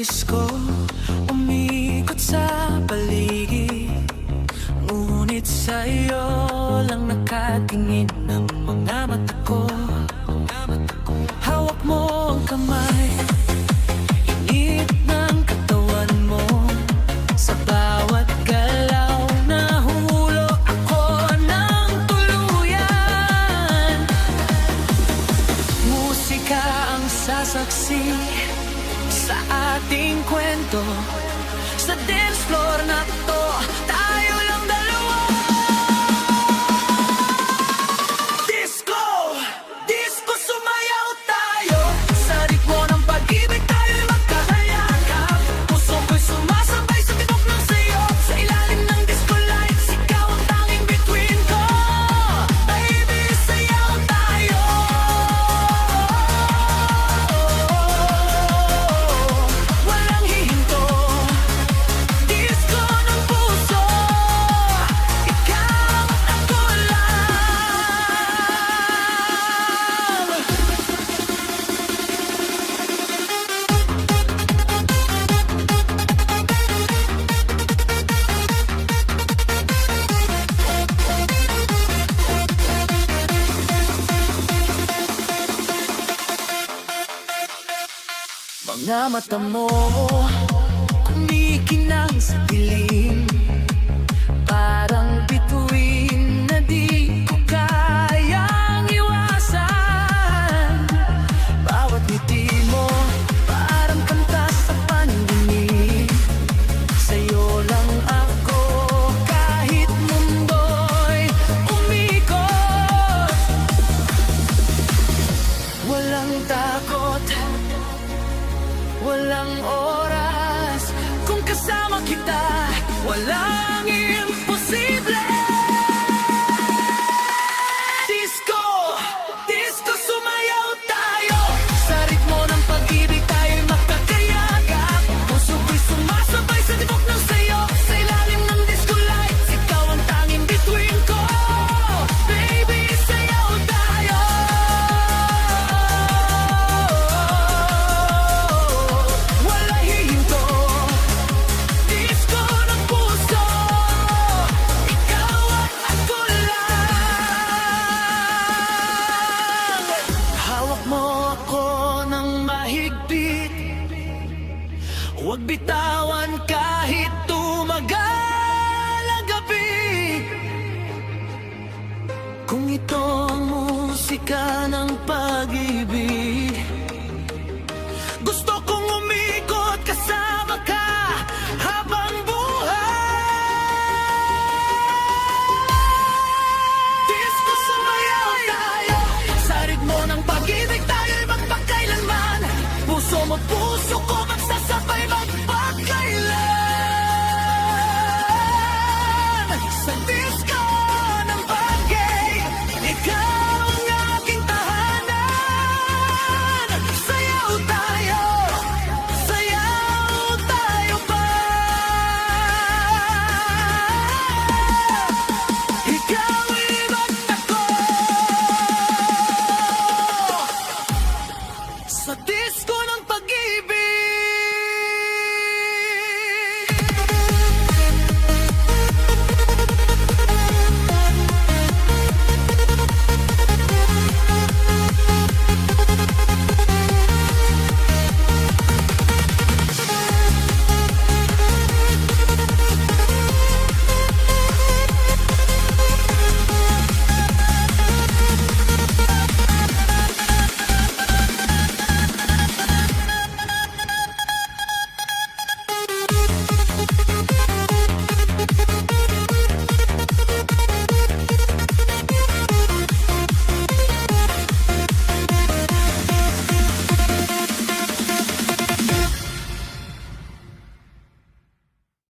disco, umikot sa paligid. Ngunit sa'yo lang nakatingin ng mga mata ko. Hawak mo ang kamay, init ng katawan mo. Sa bawat galaw nahuhulo ako ng tuluyan. Musika ang sasaksi sa ating kwento. Sa dance floor na to, tayo lang dalawa. Disco, disco, sumayaw tayo. Sa ritmo ng pag-ibig tayo'y magkakayakap. Puso ko'y sumasabay sa tibok ng sayo. Sa ilalim ng disco lights, ikaw ang tanging between ko. Baby, sayaw tayo. Walang hihinto, disco ng puso. Ikaw at ako lang. Mga mata mo kumikinang